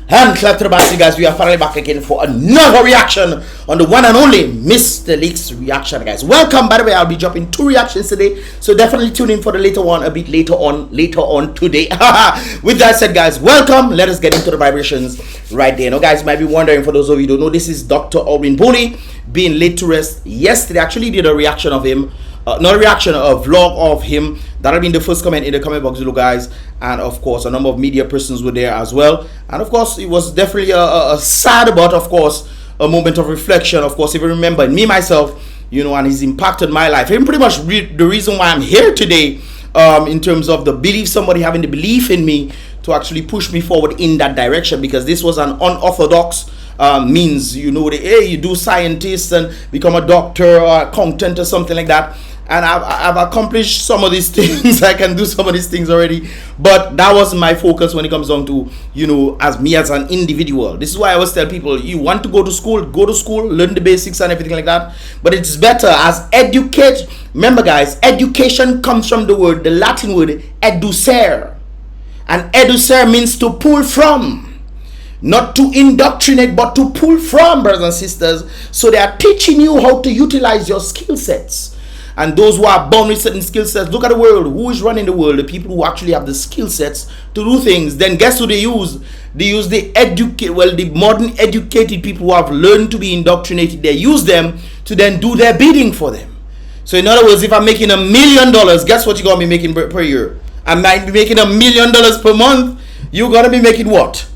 And clap to the back, guys. We are finally back again for another reaction on the one and only Mystelics reaction, guys. Welcome. By the way, I'll be dropping 2 reactions today, so definitely tune in for the later one a bit later on today. With that said, guys, welcome. Let us get into the vibrations right there. Now, guys, you might be wondering, for those of you who don't know, this is Dr. Alwyn Bully being laid to rest yesterday. Actually did a reaction of him. Not a reaction, a vlog of him. That'll be in the first comment in the comment box below, guys. And of course, a number of media persons were there as well. And of course, it was definitely a sad, but of course, a moment of reflection. Of course, if you remember, me myself, you know, and he's impacted my life. And pretty much the reason why I'm here today, in terms of the belief, somebody having the belief in me to actually push me forward in that direction, because this was an unorthodox means, you know, hey, you do scientist and become a doctor or accountant or something like that. And I've accomplished some of these things. I can do some of these things already, but that wasn't my focus when it comes down to, you know, as me as an individual. This is why I always tell people, you want to go to school, learn the basics and everything like that, but it's better as educate. Remember, guys, education comes from the Latin word educere, and educere means to pull from, not to indoctrinate, but to pull from, brothers and sisters. So they are teaching you how to utilize your skill sets. And those who are born with certain skill sets, look at the world. Who is running the world? The people who actually have the skill sets to do things. Then guess who they use? They use the modern educated people who have learned to be indoctrinated. They use them to then do their bidding for them. So in other words, if I'm making $1 million, guess what you're going to be making per year? I might be making $1 million per month. You're going to be making what?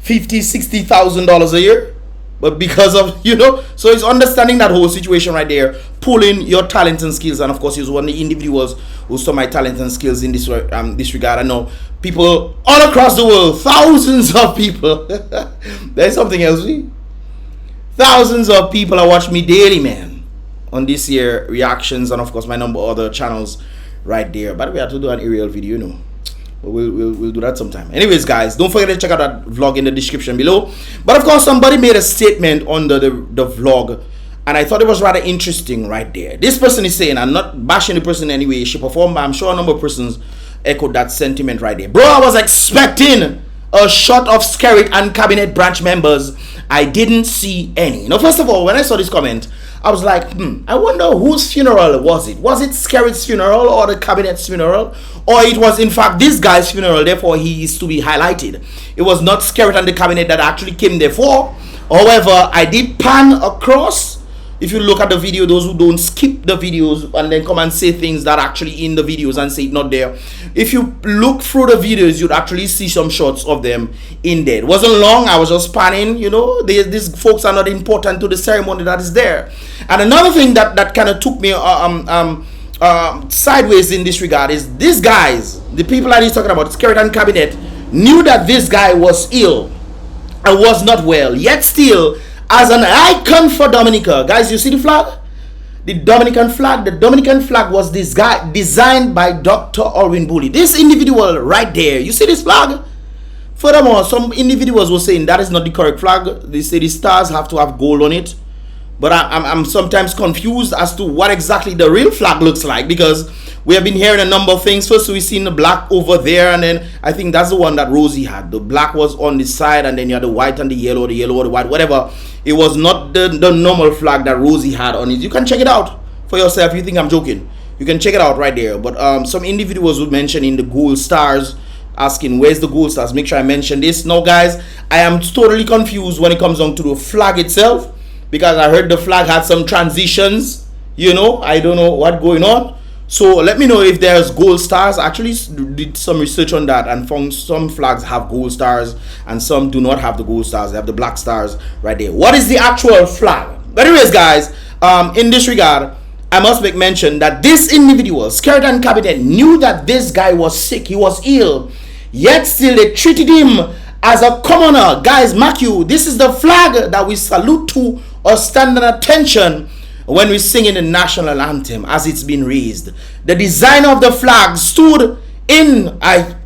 $50,000, $60,000 a year? But because of, you know, so it's understanding that whole situation right there, pulling your talents and skills. And of course, he's one of the individuals who saw my talents and skills in this regard. I know people all across the world, thousands of people. There's something else. Thousands of people are watching me daily, man, on this year reactions, and of course my number of other channels right there. But we have to do an aerial video, you know. We'll do that sometime. Anyways, guys, don't forget to check out that vlog in the description below. But of course, somebody made a statement on the vlog, and I thought it was rather interesting right there. This person is saying, I'm not bashing the person in any way, shape or form, but I'm sure a number of persons echoed that sentiment right there. Bro, I was expecting a shot of SKERRIT and cabinet branch members. I didn't see any. Now, first of all, when I saw this comment, I was like, I wonder whose funeral was it? Was it SKERRIT's funeral or the cabinet's funeral? Or it was in fact this guy's funeral, therefore he is to be highlighted. It was not SKERRIT and the cabinet that actually came there for. However, I did pan across. If you look at the video, those who don't skip the videos and then come and say things that are actually in the videos and say it not there. If you look through the videos, you'd actually see some shots of them in there. It wasn't long. I was just panning, you know. These folks are not important to the ceremony that is there. And another thing that kind of took me sideways in this regard is these guys, the people that he's talking about, SKERRIT and cabinet, knew that this guy was ill and was not well, yet still, as an icon for Dominica, guys, you see the flag? The Dominican flag. The Dominican flag was this guy designed by Dr. Alwyn Bully. This individual right there. You see this flag? Furthermore, some individuals were saying that is not the correct flag. They say the stars have to have gold on it. But I'm sometimes confused as to what exactly the real flag looks like, because we have been hearing a number of things. First, we've seen the black over there, and then I think that's the one that Rosie had. The black was on the side, and then you had the white and the yellow or the white, whatever. It was not the normal flag that Rosie had on it. You can check it out for yourself. You think I'm joking? You can check it out right there. But some individuals would mention in the gold stars, asking where's the gold stars. Make sure I mention this. Now, guys, I am totally confused when it comes down to the flag itself, because I heard the flag had some transitions, you know. I don't know what's going on. So let me know if there's gold stars. I actually did some research on that and found some flags have gold stars and some do not have the gold stars. They have the black stars right there. What is the actual flag? But anyways, guys, in this regard, I must make mention that this individual, SKERRIT and cabinet, knew that this guy was sick. He was ill. Yet still they treated him as a commoner. Guys, mark you, this is the flag that we salute to or stand at attention when we sing in the national anthem as it's been raised. The designer of the flag stood at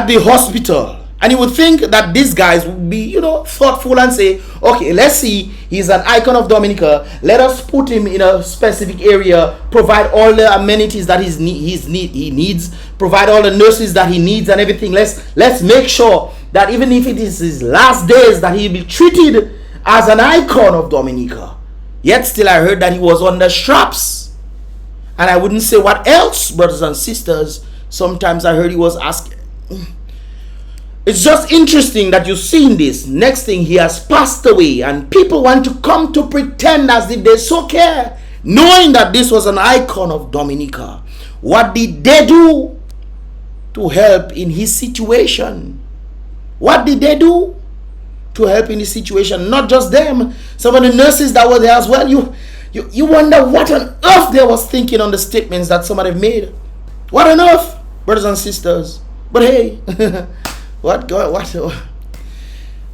the hospital, and you would think that these guys would be, you know, thoughtful and say, okay, let's see, he's an icon of Dominica, let us put him in a specific area, provide all the amenities that he needs, provide all the nurses that he needs and everything. Let's make sure that even if it is his last days, that he'll be treated as an icon of Dominica. Yet still I heard that he was under straps. And I wouldn't say what else, brothers and sisters. Sometimes I heard he was asking. It's just interesting that you've seen this. Next thing, he has passed away, and people want to come to pretend as if they so care, knowing that this was an icon of Dominica. What did they do to help in his situation? What did they do to help in his situation? Not just them, some of the nurses that were there as well. You wonder what on earth they was thinking on the statements that somebody made. What on earth, brothers and sisters? But hey, what?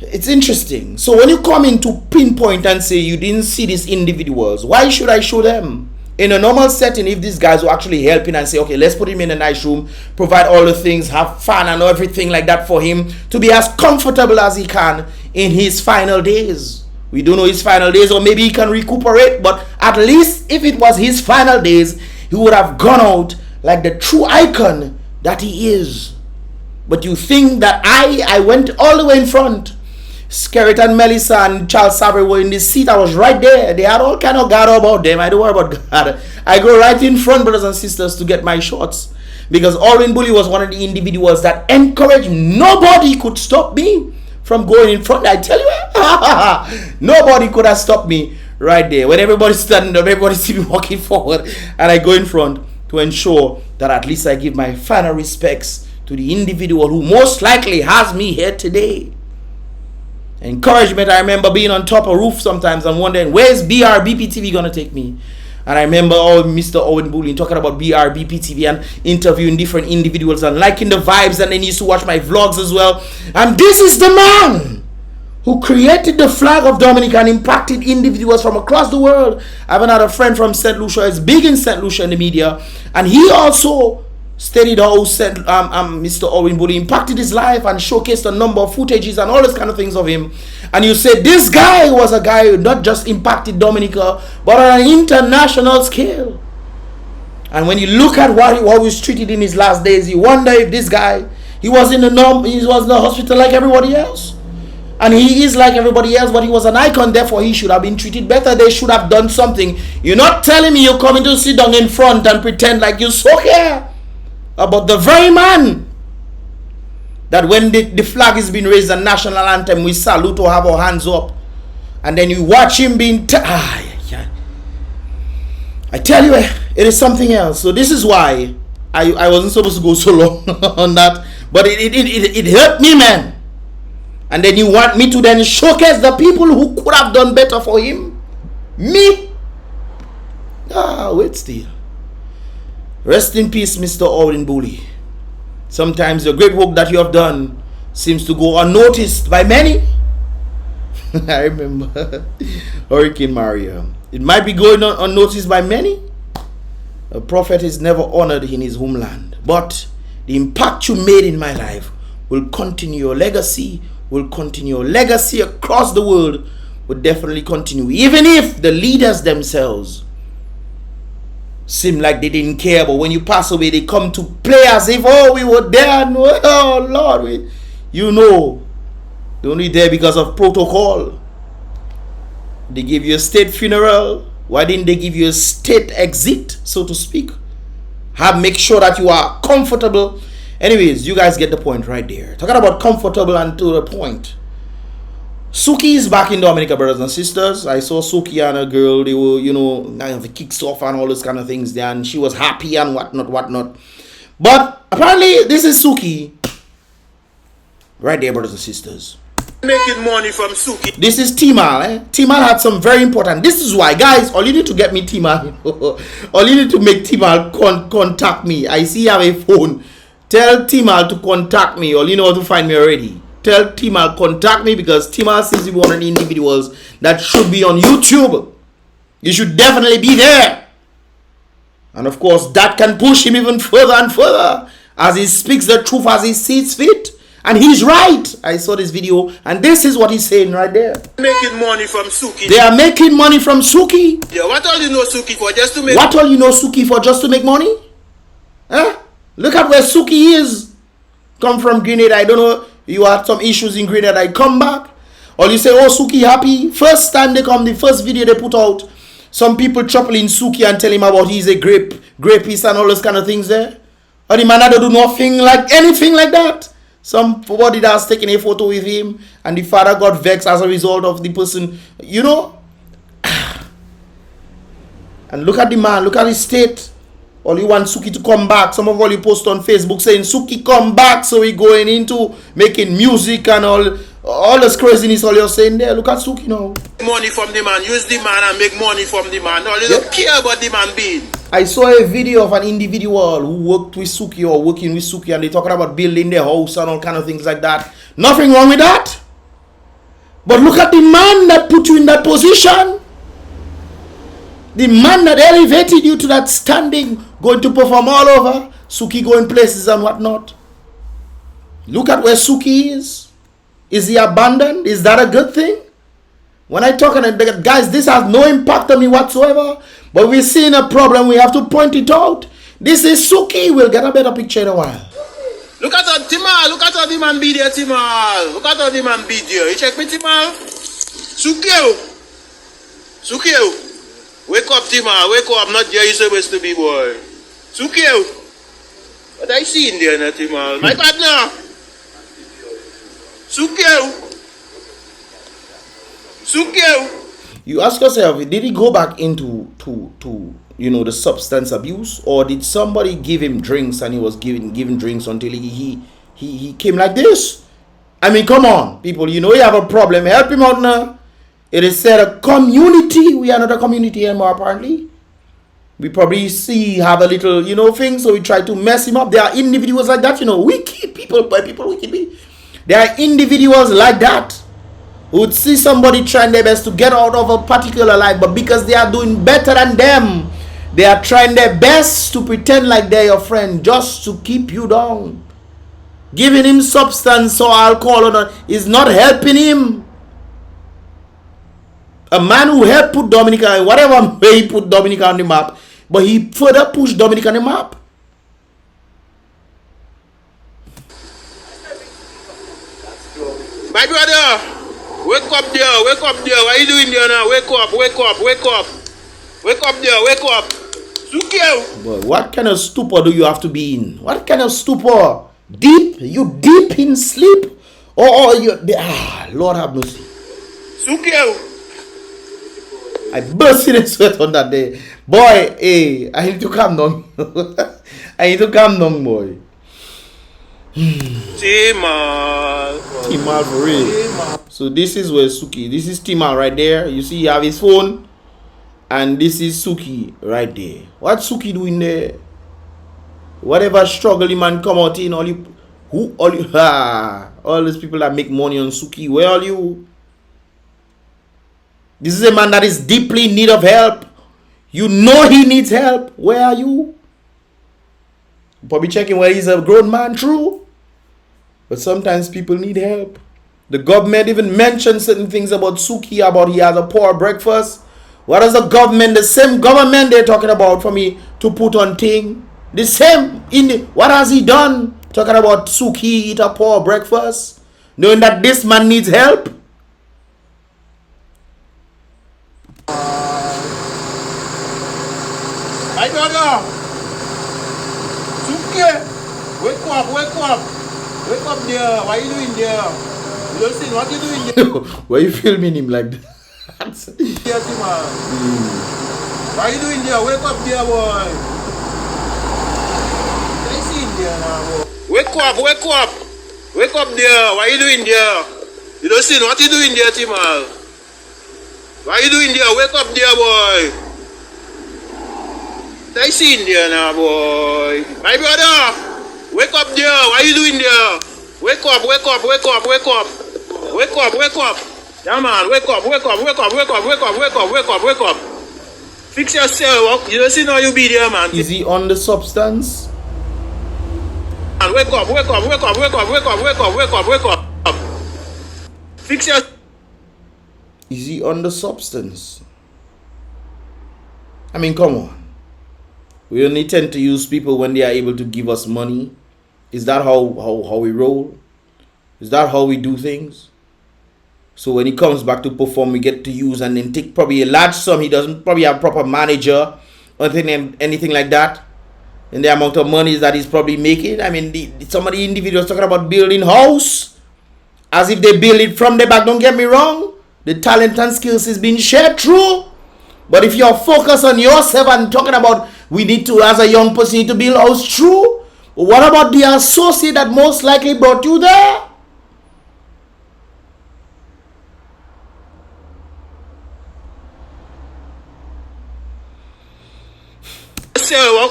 It's interesting. So when you come in to pinpoint and say you didn't see these individuals, why should I show them? In a normal setting, if these guys were actually helping and say, okay, let's put him in a nice room, provide all the things, have fun and everything like that for him to be as comfortable as he can in his final days. We don't know his final days, or maybe he can recuperate, but at least if it was his final days, he would have gone out like the true icon that he is. But you think that I went all the way in front. SKERRIT and Melissa and Charles Savary were in the seat. I was right there. They had all kind of God about them. I don't worry about God. I go right in front, brothers and sisters, to get my shots. Because Owen Bully was one of the individuals that encouraged. Nobody could stop me from going in front. I tell you, nobody could have stopped me right there. When everybody's standing up, everybody see me walking forward, and I go in front to ensure that at least I give my final respects to the individual who most likely has me here today. Encouragement. I remember being on top of a roof sometimes and wondering, where's BrBpTV gonna take me? And I remember Mr. Owen Bully talking about BrBpTV and interviewing different individuals and liking the vibes, and then he used to watch my vlogs as well. And this is the man who created the flag of Dominica and impacted individuals from across the world. I have another friend from St. Lucia. It's big in St. Lucia in the media, and he also studied how Mr. Owen Bully impacted his life and showcased a number of footages and all those kind of things of him. And you say this guy was a guy who not just impacted Dominica, but on an international scale. And when you look at what he was treated in his last days, you wonder if this guy, he was in the hospital like everybody else. And he is like everybody else, but he was an icon, therefore he should have been treated better. They should have done something. You're not telling me you're coming to sit down in front and pretend like you so care about the very man that when the flag is being raised, the national anthem, we salute or have our hands up, and then you watch him being I tell you, it is something else. So this is why I wasn't supposed to go so long on that, but it hurt me, man. And then you want me to then showcase the people who could have done better for him? Me? Wait still. Rest in peace, Mr. Owen Bully. Sometimes the great work that you have done seems to go unnoticed by many. I remember Hurricane Maria. It might be going on unnoticed by many. A prophet is never honored in his homeland. But the impact you made in my life will continue. Your legacy will continue. Your legacy across the world will definitely continue. Even if the leaders themselves seem like they didn't care, but when you pass away, they come to play as if, oh, we were there, and oh Lord, you know, they're only there because of protocol. They give you a state funeral. Why didn't they give you a state exit, so to speak? Make sure that you are comfortable. Anyways, you guys get the point right there. Talking about comfortable and to the point. SUKIE is back in Dominica, brothers and sisters. I saw SUKIE and a girl. They were, you know, the kicks off and all those kind of things there, and she was happy and whatnot. But apparently, this is SUKIE right there, brothers and sisters. Making money from SUKIE. This is Timal. Timal had some very important. This is why, guys. All you need to get me Timal. All you need to make Timal contact me. I see you have a phone. Tell Timal to contact me. All you know how to find me already. Tell Timal contact me, because Timal seems to be one of the individuals that should be on YouTube. You should definitely be there. And of course, that can push him even further and further as he speaks the truth as he sees fit. And he's right. I saw this video, and this is what he's saying right there. Making money from SUKIE. They are making money from SUKIE. Yeah, what all you know SUKIE for, just to make? What all you know SUKIE for, just to make money? Huh? Look at where SUKIE is. Come from Grenada. I don't know. You had some issues in Grenada, I come back. Or you say, oh, Sukie happy. First time they come, the first video they put out, some people troubling Sukie and tell him about he's a grapist and all those kind of things there. Or the man don't do nothing like anything like that. Somebody that's taking a photo with him and the father got vexed as a result of the person, you know. And look at the man, look at his state. All you want Sukie to come back. Some of all you post on Facebook saying Sukie come back, so we going into making music and all this craziness all you're saying there. Look at Sukie now. Money from the man, use the man and make money from the man. No, you don't care about the man being. I saw a video of an individual who worked with Sukie or working with Sukie, and they talking about building their house and all kind of things like that. Nothing wrong with that. But look at the man that put you in that position. The man that elevated you to that standing, going to perform all over. Sukie going places and whatnot. Look at where Sukie is. Is he abandoned? Is that a good thing? When I talk, and guys, this has no impact on me whatsoever. But we're seeing a problem. We have to point it out. This is Sukie. We'll get a better picture in a while. Look at how Timal. Look at how the man be there, Timal. Look at how the man be there. You check me, Timal. Sukie. Sukie. Wake up, Timal. Wake up. I'm not there. You're supposed to be, boy. Sukie. What I see in there, now, Timal? My partner. Sukie. Sukie. You ask yourself, did he go back into you know, the substance abuse, or did somebody give him drinks and he was giving drinks until he came like this? I mean, come on, people, you know you have a problem. Help him out now. It is said a community. We are not a community anymore, apparently. We probably have a little, you know, thing, so we try to mess him up. There are individuals like that, you know, wicked people, by people wicked be. There are individuals like that who would see somebody trying their best to get out of a particular life, but because they are doing better than them, they are trying their best to pretend like they're your friend just to keep you down. Giving him substance or alcohol is not helping him. A man who helped put Dominica in whatever way he put Dominica on the map, but he further pushed Dominica on the map. My brother. Wake up there, wake up there. What are you doing there now? Wake up, wake up, wake up. Wake up there, wake up. Sukie. Boy, what kind of stupor do you have to be in? What kind of stupor? Deep? You deep in sleep? Or you... Lord have mercy. Sukie. I burst in a sweat on that day. Boy, hey, I need to calm down. I need to calm down, boy. Timal. Timal for real. So this is where Sukie. This is Timal right there. You see, he have his phone, and this is Sukie right there. What's Sukie doing there? Whatever struggle the man come out in, all these people that make money on Sukie. Where are you? This is a man that is deeply in need of help. You know he needs help. Where are you? Probably checking where he's a grown man, true. But sometimes people need help. The government even mentioned certain things about Sukie, about he has a poor breakfast. What is the government, the same government they're talking about for me to put on thing? The same, what has he done? Talking about Sukie eat a poor breakfast, knowing that this man needs help. My brother. Sukie. Wake up, wake up. Wake up there. What are you doing there? You don't see what you doing there? Why are you filming him like that? Yes, man. What are you doing there? Wake up there, boy. I see him there now, boy. Wake up, wake up. Wake up there. What are you doing there? You don't see what you doing there, Timal. What are you doing there? Wake up there, boy. I see him there now, boy. My brother. Wake up there. What are you doing there? Wake up, wake up, wake up, wake up. Wake up, wake up. Yeah, man, wake up, wake up, wake up, wake up, wake up, wake up, wake up, wake up. Fix yourself. You don't see now you be there, man. Is he on the substance? Man, wake up, wake up, wake up, wake up, wake up, wake up, wake up, wake up. Fix your... Is he on the substance? I mean, come on. We only tend to use people when they are able to give us money. Is that how we roll? Is that how we do things? So when he comes back to perform, we get to use and then take probably a large sum. He doesn't probably have a proper manager or anything like that. And the amount of money that he's probably making. I mean, some of the individuals talking about building house as if they build it from the back. Don't get me wrong. The talent and skills is being shared through. But if you're focused on yourself and talking about we need to, as a young person, need to build house true. What about the associate that most likely brought you there?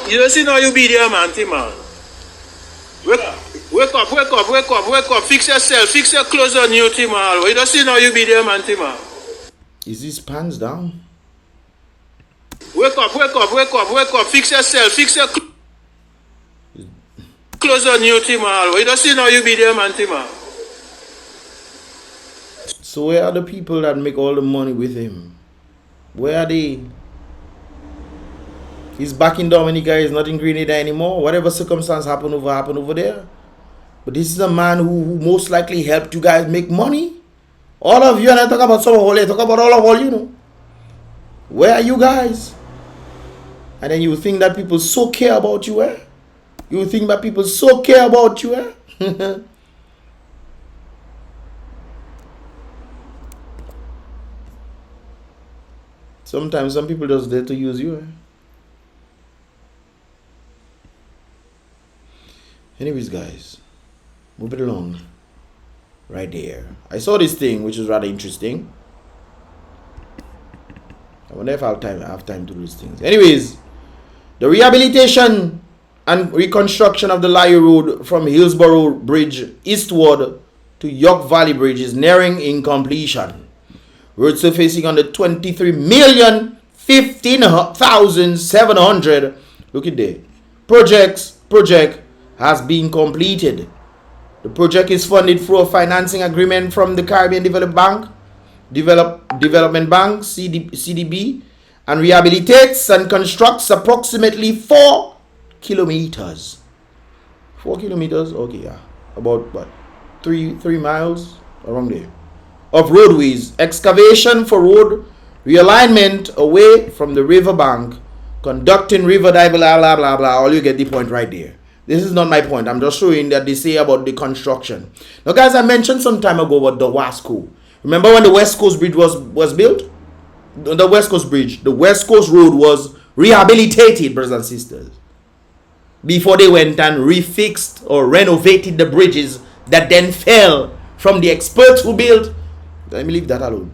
You don't see now you be there, man, man. Wake up. Fix yourself. Fix your clothes on you, man. You don't see now you be there, man, man. Is his pants down? Wake up. Fix yourself. Fix your clothes on you, man. You don't see now you be there, man, man. So where are the people that make all the money with him? Where are they? He's back in Dominica. He's not in Grenada anymore. Whatever circumstance happened over there. But this is a man who most likely helped you guys make money. All of you, and I talk about some of you, talk about all, you know. Where are you guys? And then you think that people so care about you, eh? You think that people so care about you, eh? Sometimes some people just there to use you, eh? Anyways, guys, move it along. Right there. I saw this thing, which is rather interesting. I wonder if I'll have time to do these things. Anyways, the rehabilitation and reconstruction of the Layo Road from Hillsborough Bridge eastward to York Valley Bridge is nearing incompletion. Road surfacing on the 23,015,700. Look at there. Project has been completed. The project is funded through a financing agreement from the Caribbean Development Bank, CDB, and rehabilitates and constructs approximately 4 kilometers. 4 kilometers? Okay, yeah. About what? 3 miles around there. Of roadways. Excavation for road realignment away from the riverbank. Conducting river dive, blah, blah, blah, blah. All you get the point right there. This is not my point. I'm just showing that they say about the construction. Now, guys, I mentioned some time ago about the Wasco. Remember when the West Coast Bridge was built? The West Coast Bridge. The West Coast Road was rehabilitated, brothers and sisters. Before they went and refixed or renovated the bridges that then fell from the experts who built. Let me leave that alone.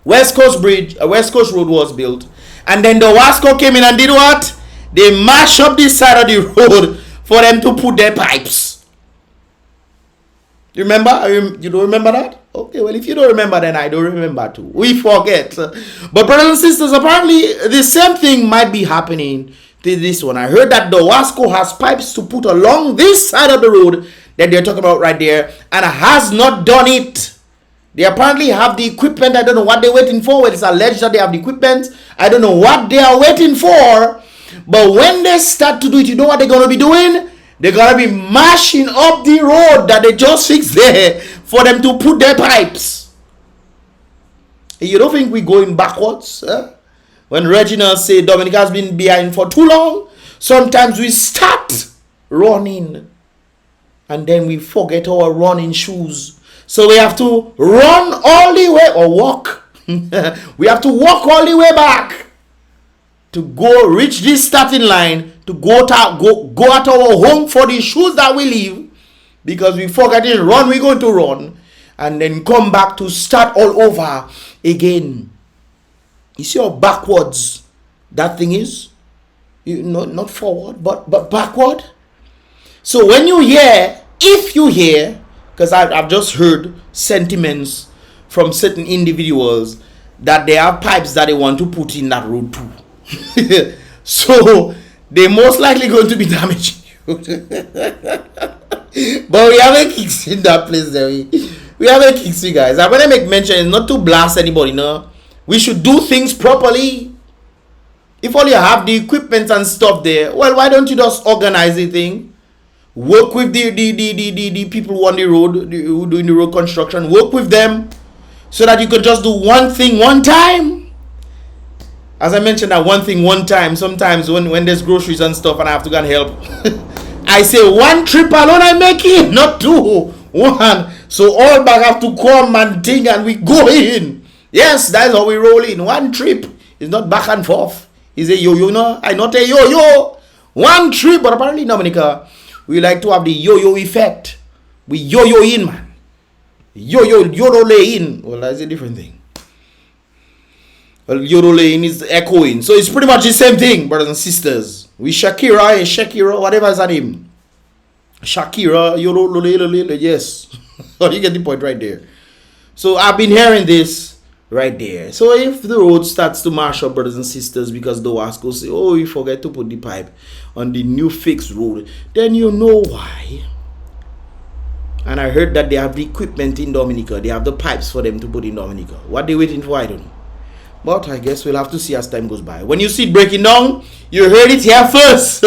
West Coast Bridge, West Coast Road was built. And then the Wasco came in and did what? They mashed up this side of the road for them to put their pipes. You remember? You don't remember that? Okay, well, if you don't remember, then I don't remember too. We forget. But brothers and sisters, apparently the same thing might be happening to this one. I heard that the Wasco has pipes to put along this side of the road that they're talking about right there, and has not done it. They apparently have the equipment. I don't know what they're waiting for. It's alleged that they have the equipment. I don't know what they are waiting for. But when they start to do it, you know what they're going to be doing? They're going to be mashing up the road that they just fixed there for them to put their pipes. You don't think we're going backwards? When Reginald said Dominica has been behind for too long, sometimes we start running and then we forget our running shoes. So we have to run all the way or walk. We have to walk all the way back to go reach this starting line, to go at our home for the shoes that we leave, because we forget to run, we're going to run, and then come back to start all over again. You see how backwards that thing is? Not forward, but backward. So when you hear, if you hear, because I've just heard sentiments from certain individuals that they have pipes that they want to put in that road too. So they're most likely going to be damaging you. But we haven't kicks in that place there. We haven't kicks, you guys. I'm gonna make mention, it's not to blast anybody, no. We should do things properly. If all you have the equipment and stuff there, well, why don't you just organize the thing? Work with the people on the road, who doing the road construction. Work with them so that you could just do one thing one time. As I mentioned, that one thing one time. Sometimes when there's groceries and stuff and I have to go and help, I say one trip alone I make it, not two. One. So all back have to come and think and we go in. Yes, that's how we roll in. One trip. It's not back and forth. It's a yo-yo, no? I not a yo-yo. One trip, but apparently Dominica, we like to have the yo-yo effect. We yo-yo in, man. Yo-yo in. Well, that's a different thing. Well, yo-yo in is echoing. So it's pretty much the same thing, brothers and sisters. We Shakira, whatever is her name. Shakira, yo-lo, yes. You get the point right there. So I've been hearing this right there. So if the road starts to mash up, brothers and sisters, because the Wasco say, oh, you forget to put the pipe on the new fixed road, then you know why. And I heard that they have the equipment in Dominica. They have the pipes for them to put in Dominica. What they waiting for, I don't know. But I guess we'll have to see as time goes by. When you see it breaking down, you heard it here first.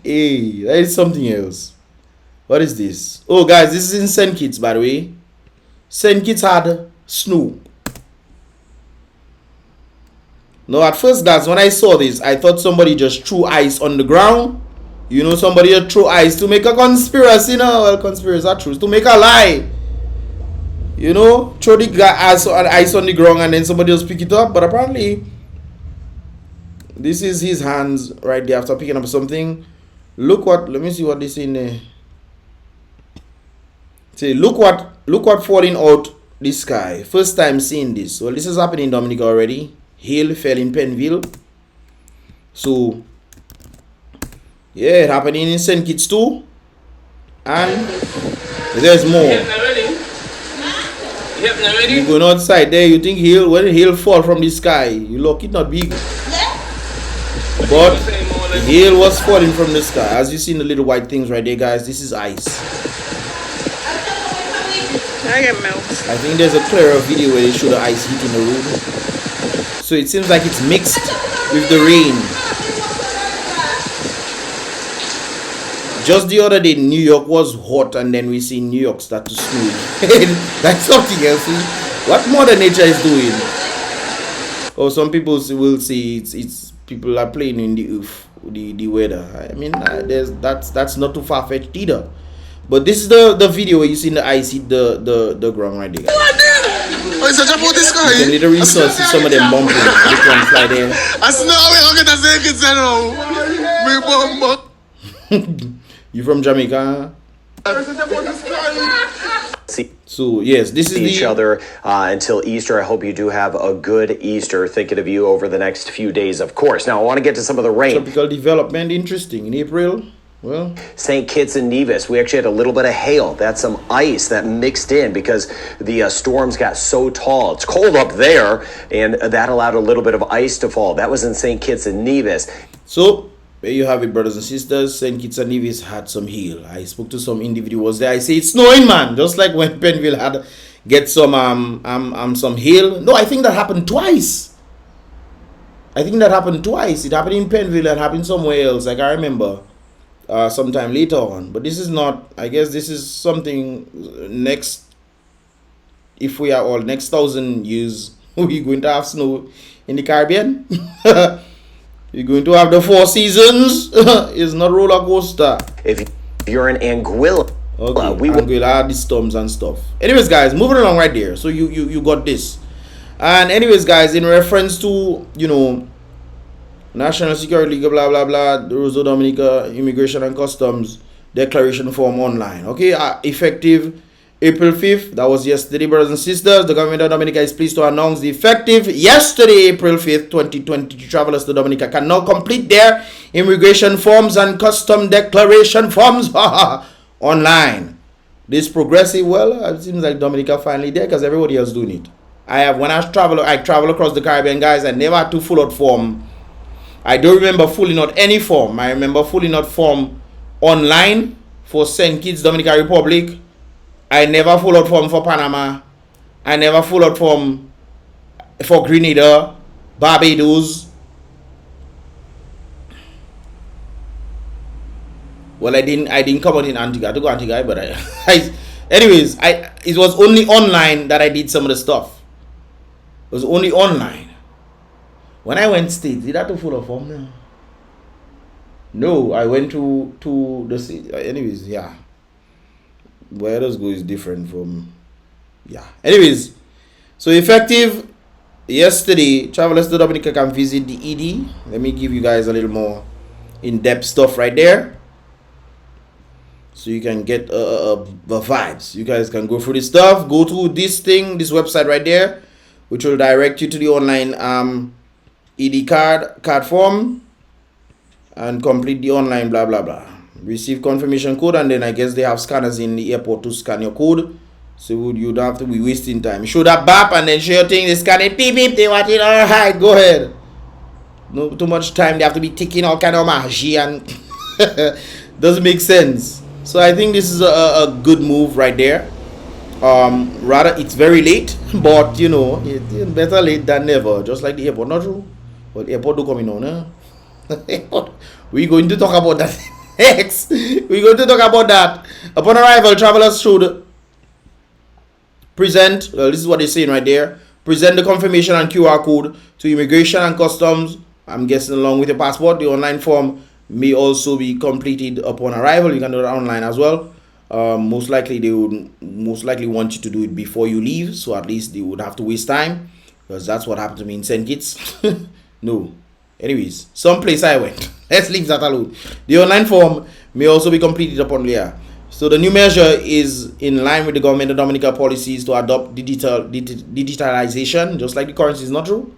Hey, that is something else. What is this? Oh, guys, this is in St. Kitts, by the way. St. Kitts had snow. No, at first glance, when I saw this, I thought somebody just threw ice on the ground. You know, somebody just threw ice to make a conspiracy. No, well, conspiracy are true. To make a lie. You know, throw the ice on the ground and then somebody else pick it up. But apparently, this is his hands right there after picking up something. Look what, let me see what this in there. See, look what falling out the sky. First time seeing this. Well, this is happening in Dominica already. Hail fell in Penville. So, yeah, it happening in St. Kitts too. And there's more. You going outside there, you think hail, when hail fall from the sky, you look it not big. But hail was falling from the sky. As you see in the little white things right there, guys, this is ice. I get milk. I think there's a clearer video where they show the ice hitting the road. So it seems like it's mixed with the rain. Just the other day, New York was hot, and then we see New York start to snow. That's something else. What Mother Nature is doing. Or some people will say it's people are playing in the earth, the weather. I mean, that's not too far fetched either. But this is the video where you see the ice hit the ground right there. Oh, it's a jump out the sky. You can literally see some of them bumping. This one fly there. I said, no, we're going to say it's now. Me bump. You from Jamaica? So yes, this is each other until Easter. I hope you do have a good Easter. Thinking of you over the next few days, of course. Now I want to get to some of the rain. Tropical development, interesting. In April, well, St. Kitts and Nevis, we actually had a little bit of hail. That's some ice that mixed in because the storms got so tall. It's cold up there, and that allowed a little bit of ice to fall. That was in St. Kitts and Nevis. So there you have it, brothers and sisters. St. Kitts and Nevis had some hail. I spoke to some individuals there. I say it's snowing, man. Just like when Penville had get some hail. No, I think that happened twice. It happened in Penville and happened somewhere else. Like I remember sometime later on. But this is not. I guess this is something next. If we are all next 1,000 years, we're going to have snow in the Caribbean. You're going to have the 4 seasons. It's not roller coaster. If you're in Anguilla, okay, Anguilla, the storms and stuff. Anyways, guys, moving along right there. So you got this. And anyways, guys, in reference to, you know, National Security League, blah, blah, blah, the Rosa Dominica Immigration and Customs Declaration Form online. Okay, effective April 5th, that was yesterday, brothers and sisters. The government of Dominica is pleased to announce the effective yesterday, April 5th, 2020, travelers to Dominica can now complete their immigration forms and custom declaration forms online. This progressive, well, it seems like Dominica finally there because everybody else doing it. When I travel across the Caribbean, guys, I never had to fill out form. I don't remember filling out any form. I remember filling out form online for St. Kitts, Dominican Republic. I never full out form for Panama. I never full out form for Grenada, Barbados. Well, I didn't come out in Antigua. I had to go Antigua, but anyways, it was only online that I did some of the stuff. It was only online. When I went state, did I have to fill a form now? No, I went to the state. Anyways, yeah. Where others go is different from, yeah. Anyways, so effective yesterday, travelers to Dominica can visit the ED. Let me give you guys a little more in-depth stuff right there, so you can get the vibes. You guys can go through this stuff. Go to this website right there, which will direct you to the online ED card form, and complete the online blah blah blah. Receive confirmation code, and then I guess they have scanners in the airport to scan your code, so you don't have to be wasting time. Show that BAP and then show your thing. They scan it, beep beep, they want it. All right, go ahead. No too much time. They have to be taking all kind of magie, and doesn't make sense. So I think this is a good move right there. Rather, it's very late, but you know, it's better late than never. Just like the airport, not true? Well, the airport do coming on, huh? We're going to talk about that next. We're going to talk about that. Upon arrival, travelers should present, well, this is what they're saying right there, present the confirmation and QR code to immigration and customs, I'm guessing along with your passport. The online form may also be completed upon arrival. You can do it online as well. Most likely they would want you to do it before you leave, so at least they would have to waste time, because that's what happened to me in St. Kitts. No. Anyways, someplace I went. Let's leave that alone. The online form may also be completed upon later. So the new measure is in line with the government of Dominica policies to adopt digitalization, just like the currency is not true.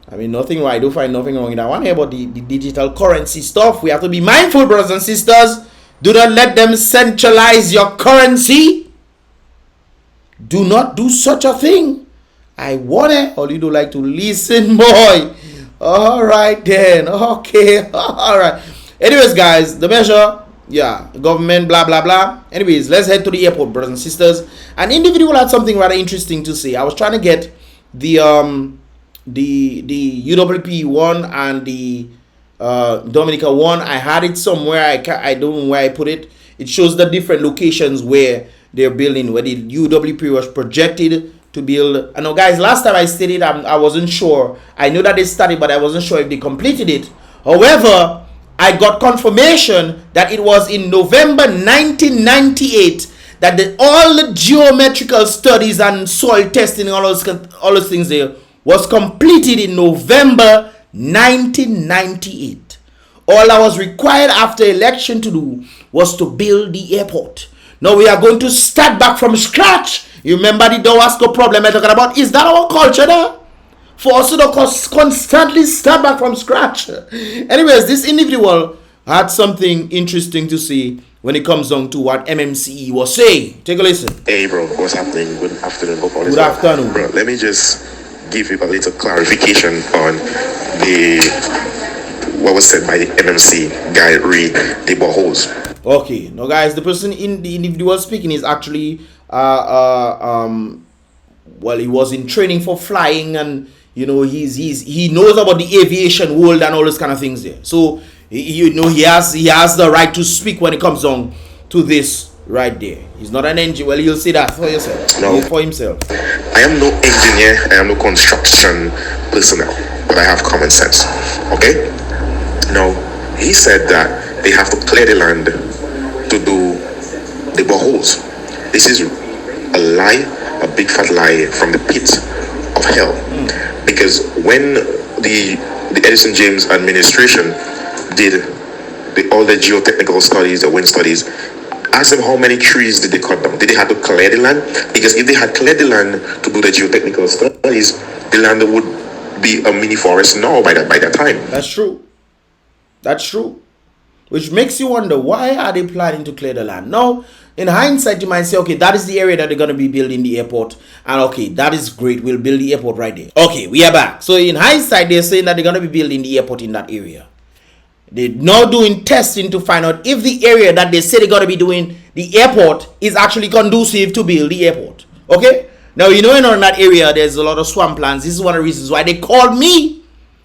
I mean, nothing wrong. I don't find nothing wrong in that one here, but the digital currency stuff, we have to be mindful, brothers and sisters. Do not let them centralize your currency. Do not do such a thing. I want it. All you do like to listen, boy. All right then. Okay. All right. Anyways, guys, the measure, yeah, government, blah blah blah. Anyways, let's head to the airport, brothers and sisters. An individual had something rather interesting to say. I was trying to get the UWP one and the Dominica one. I had it somewhere. I don't know where I put it. It shows the different locations where they're building, where the UWP was projected to build. I know, guys, last time I stated I wasn't sure. I know that they started, but I wasn't sure if they completed it. However, I got confirmation that it was in November 1998 that all the geometrical studies and soil testing and all those things there was completed in November 1998. All I was required after election to do was to build the airport. Now we are going to start back from scratch. You remember the Dawasco problem I'm talking about? Is that our culture now? For us to constantly start back from scratch. Anyways, this individual had something interesting to say when it comes down to what MMCE was saying. Take a listen. Hey bro, what's happening? Good afternoon. Hope all is Good well. afternoon. Bro, let me just give you a little clarification on what was said by the MMC guy read the boreholes. Okay, now guys, the person in the individual speaking is actually well, he was in training for flying, and you know he knows about the aviation world and all those kind of things there. So he has the right to speak when it comes down to this right there. He's not an engineer. Well, you'll see that for yourself. No, for himself. I am no engineer. I am no construction personnel, but I have common sense. Okay. Now he said that they have to clear the land to do the boreholes. This is a lie, a big fat lie from the pit of hell. Because when the Edison James administration did all the geotechnical studies, the wind studies, ask them how many trees did they cut down? Did they have to clear the land? Because if they had cleared the land to do the geotechnical studies, the land would be a mini forest now by that time. That's true. That's true. Which makes you wonder, why are they planning to clear the land? Now, in hindsight, you might say, okay, that is the area that they're going to be building the airport. And okay, that is great. We'll build the airport right there. Okay, we are back. So in hindsight, they're saying that they're going to be building the airport in that area. They're now doing testing to find out if the area that they say they're going to be doing the airport is actually conducive to build the airport. Okay? Now, you know, in that area, there's a lot of swamplands. This is one of the reasons why they called me.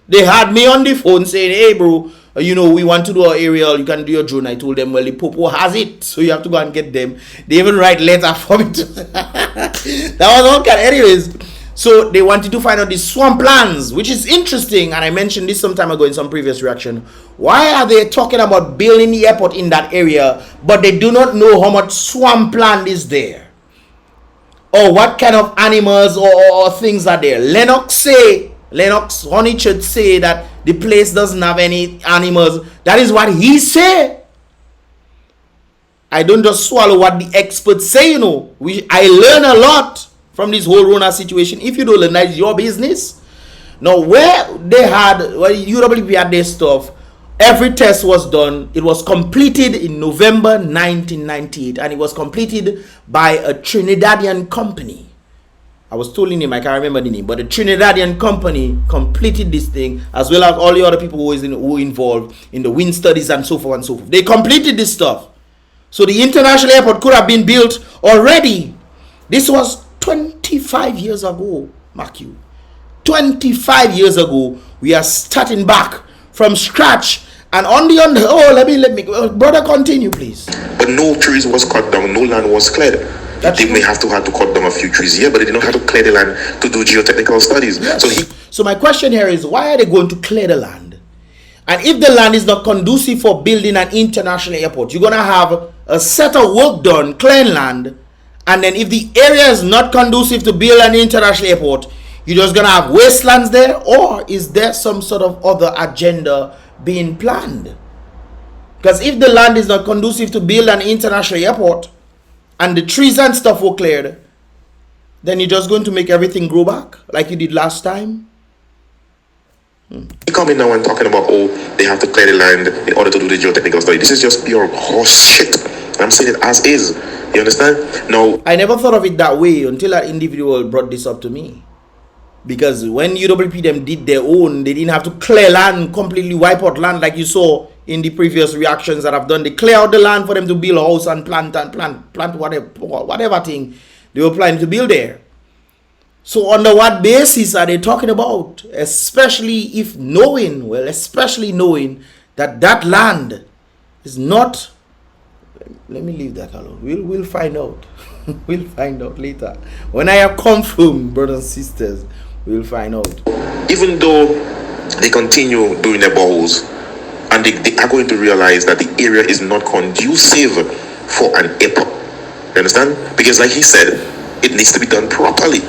They had me on the phone saying, hey, bro, you know, we want to do an aerial, you can do your drone. I told them, well, the Popo has it, so you have to go and get them. They even write letter for me to that was okay. Anyways, so they wanted to find out the swamp plans, which is interesting, and I mentioned this some time ago in some previous reaction. Why are they talking about building the airport in that area, but they do not know how much swamp land is there, or what kind of animals or things are there? Lennox Honeychurch say that the place doesn't have any animals. That is what he say. I don't just swallow what the experts say, you know. I learn a lot from this whole Rona situation. If you don't learn, that's your business. Now, where UWP had their stuff, every test was done. It was completed in November 1998, and it was completed by a Trinidadian company. I was told the name, I can't remember the name, but the Trinidadian company completed this thing, as well as all the other people who were involved in the wind studies and so forth and so forth. They completed this stuff. So the international airport could have been built already. This was 25 years ago, mark you. 25 years ago, we are starting back from scratch. And let me, brother, continue, please. But no trees was cut down, no land was cleared. They may have to cut down a few trees here, but they did not have to clear the land to do geotechnical studies. Yes. So my question here is, why are they going to clear the land? And if the land is not conducive for building an international airport, you're going to have a set of work done, clearing land, and then if the area is not conducive to build an international airport, you're just going to have wastelands there? Or is there some sort of other agenda being planned? Because if the land is not conducive to build an international airport, and the trees and stuff were cleared, then you're just going to make everything grow back like you did last time? You come in now and talking about, they have to clear the land in order to do the geotechnical study. This is just pure horse shit. I'm saying it as is. You understand? No. I never thought of it that way until that individual brought this up to me. Because when UWP them did their own, they didn't have to clear land, completely wipe out land like you saw in the previous reactions that I've done. They clear out the land for them to build a house and plant whatever thing they were planning to build there. So under what basis are they talking about? Especially knowing that that land is not. Let me leave that alone. We'll find out. We'll find out later. When I have confirmed, brothers and sisters, we'll find out. Even though they continue doing their boreholes, and they are going to realize that the area is not conducive for an airport. You understand? Because like he said, it needs to be done properly.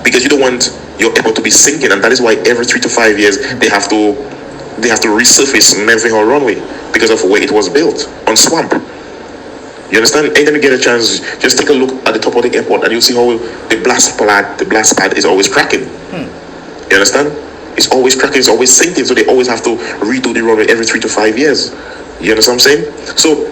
Because you don't want your airport to be sinking, and that is why every 3 to 5 years they have to resurface Melville runway because of where it was built on swamp. You understand? Anytime you get a chance, just take a look at the top of the airport and you'll see how the blast pad is always cracking. You understand? It's always cracking, it's always sinking, so they always have to redo the runway every 3 to 5 years. You understand what I'm saying? So,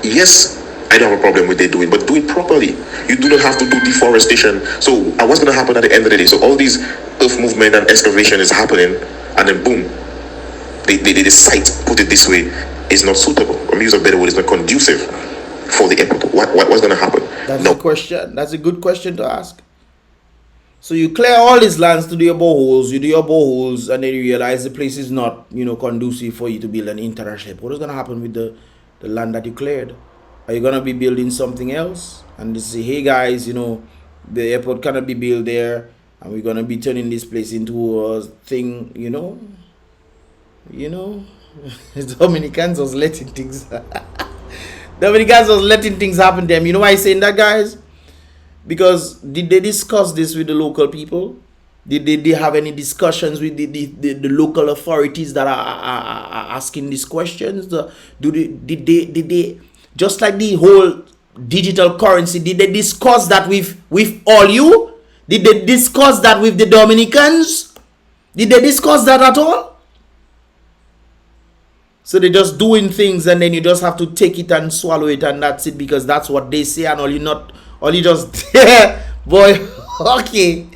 yes, I don't have a problem with they doing, but do it properly. You do not have to do deforestation. So, what's going to happen at the end of the day? So, all these earth movement and excavation is happening, and then boom, the site, put it this way, is not suitable. I'm using a better word, it's not conducive for the airport. What's going to happen? That's a question. That's a good question to ask. So you clear all these lands to do your boreholes, and then you realize the place is not, conducive for you to build an international airport. What is going to happen with the land that you cleared? Are you going to be building something else? And they say, hey guys, the airport cannot be built there, and we're going to be turning this place into a thing, Dominicans was letting things happen to them. You know why I'm saying that, guys? Because did they discuss this with the local people? Did they have any discussions with the local authorities that are asking these questions? Did they just like the whole digital currency? Did they discuss that with all you? Did they discuss that with the Dominicans? Did they discuss that at all? So they're just doing things, and then you just have to take it and swallow it, and that's it, because that's what they say, and all you just boy, okay.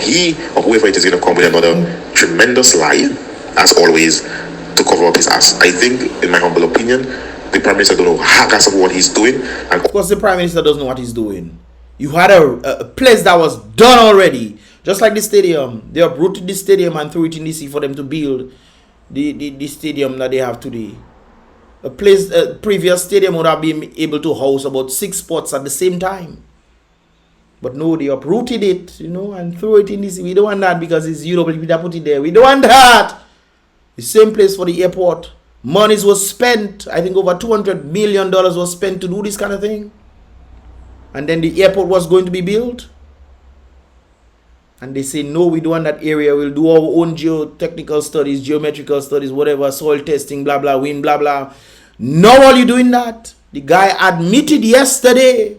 He or whoever it is going to come with another tremendous lie, as always, to cover up his ass. I think, in my humble opinion, the Prime Minister don't know haggis of what he's doing. And of course, the Prime Minister doesn't know what he's doing. You had a place that was done already, just like the stadium. They uprooted the stadium and threw it in the sea for them to build, the stadium that they have today. A previous stadium would have been able to house about 6 sports at the same time. But no, they uprooted it, and threw it in this. We don't want that because it's UWP that put it there. We don't want that. The same place for the airport. Monies was spent. I think over $200 million was spent to do this kind of thing. And then the airport was going to be built. And they say, no, we don't want that area. We'll do our own geotechnical studies, geometrical studies, whatever, soil testing, blah, blah, wind, blah, blah. Now while you're doing that, the guy admitted yesterday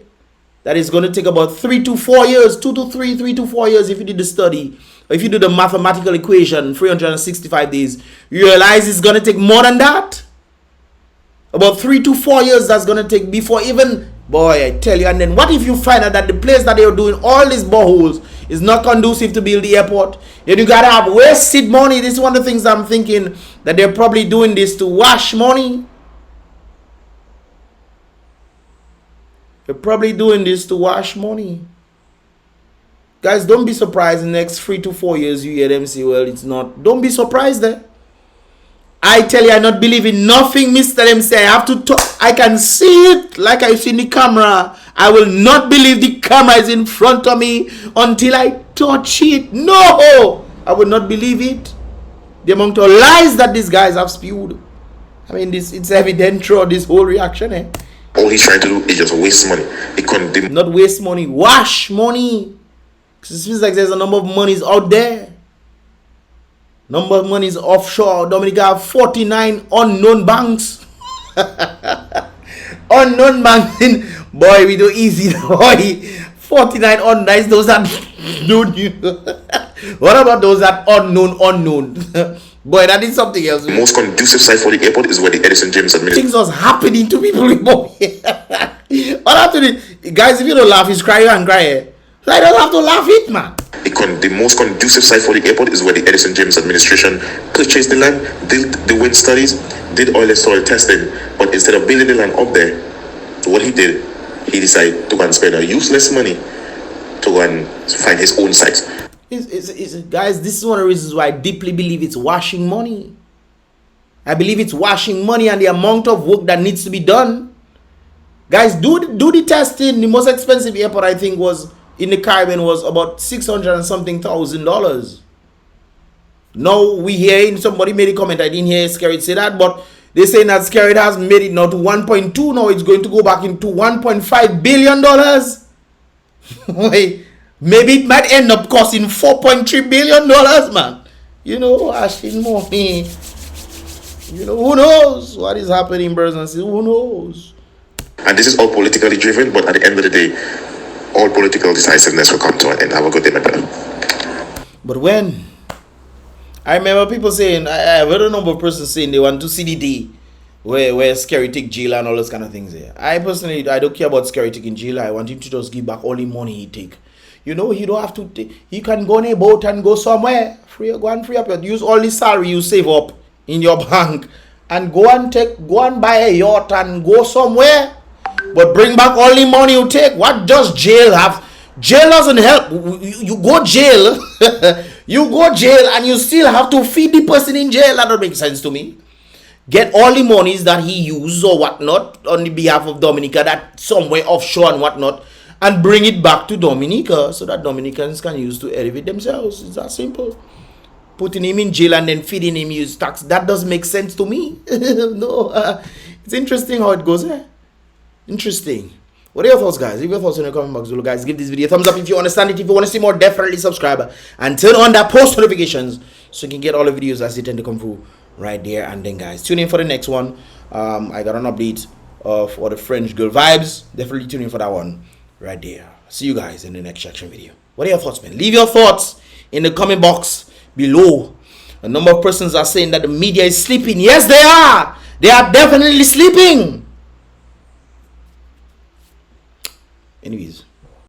that it's going to take about 3 to 4 years, 3 to 4 years if you did the study. Or if you do the mathematical equation, 365 days, you realize it's going to take more than that. About 3 to 4 years that's going to take before even, boy, I tell you. And then what if you find out that the place that they're doing all these boreholes is not conducive to build the airport? Then you got to have wasted money. This is one of the things I'm thinking, that they're probably doing this to wash money. They're probably doing this to wash money. Guys, don't be surprised in the next 3 to 4 years you hear them say, well, it's not. Don't be surprised there. I tell you, I not believe in nothing Mr. Them say. I have to talk. I can see it like I see in the camera. I will not believe the camera is in front of me until I touch it. No! I will not believe it. The amount of lies that these guys have spewed. I mean, it's evident throughout this whole reaction, eh? All he's trying to do is just waste money. He couldn't. Not waste money, wash money. Because it feels like there's a number of monies out there. Number of monies offshore. Dominica have 49 unknown banks. Unknown banks. Boy, we do easy. Boy, 49 unknown. Those are known. What about those that unknown? Boy, that is something else. The most conducive site for the airport is where the Edison James administration. Things was happening to people. What happened? Guys, if you don't laugh, he's crying and crying. So I don't have to laugh it, man. The most conducive site for the airport is where the Edison James administration purchased the land, did the wind studies, did oil and soil testing. But instead of building the land up there, what he did, he decided to go and spend a useless money to go and find his own sites. Guys, this is one of the reasons why I deeply believe it's washing money. I believe it's washing money and the amount of work that needs to be done. Guys, do the testing. The most expensive airport, I think, was in the Caribbean was about $600 and something thousand. Now we hearing somebody made a comment. I didn't hear SKERRIT say that, but they're saying that SKERRIT has made it now to 1.2. Now it's going to go back into $1.5 billion. Maybe it might end up costing $4.3 billion, man. Washing money. Who knows what is happening, brothers and sisters? Who knows? And this is all politically driven, but at the end of the day, all political decisiveness will come to an end. Have a good day, my brother. But when? I remember people saying, I've heard a number of persons saying they want to see the day where SKERRIT take jail and all those kind of things there. I personally, I don't care about SKERRIT taking jail. I want him to just give back all the money he take. He don't have to take. He can go on a boat and go somewhere. Go and free up. Use all the salary you save up in your bank and go and buy a yacht and go somewhere. But bring back all the money you take. What does jail have? Jail doesn't help. You go jail. You go jail and you still have to feed the person in jail. That don't make sense to me. Get all the monies that he uses or whatnot on the behalf of Dominica, that somewhere offshore and whatnot, and bring it back to Dominica so that Dominicans can use to elevate themselves. It's that simple. Putting him in jail and then feeding him use tax, that doesn't make sense to me. No, it's interesting how it goes there. Interesting. What are your thoughts, guys? Leave your thoughts in the comment box below, guys. Give this video a thumbs up if you understand it. If you want to see more, definitely subscribe and turn on that post notifications so you can get all the videos as they tend to come through right there. And then, guys, tune in for the next one. I got an update for the French girl vibes. Definitely tune in for that one right there. See you guys in the next reaction video. What are your thoughts, man? Leave your thoughts in the comment box below. A number of persons are saying that the media is sleeping. Yes, they are. They are definitely sleeping. Anyways.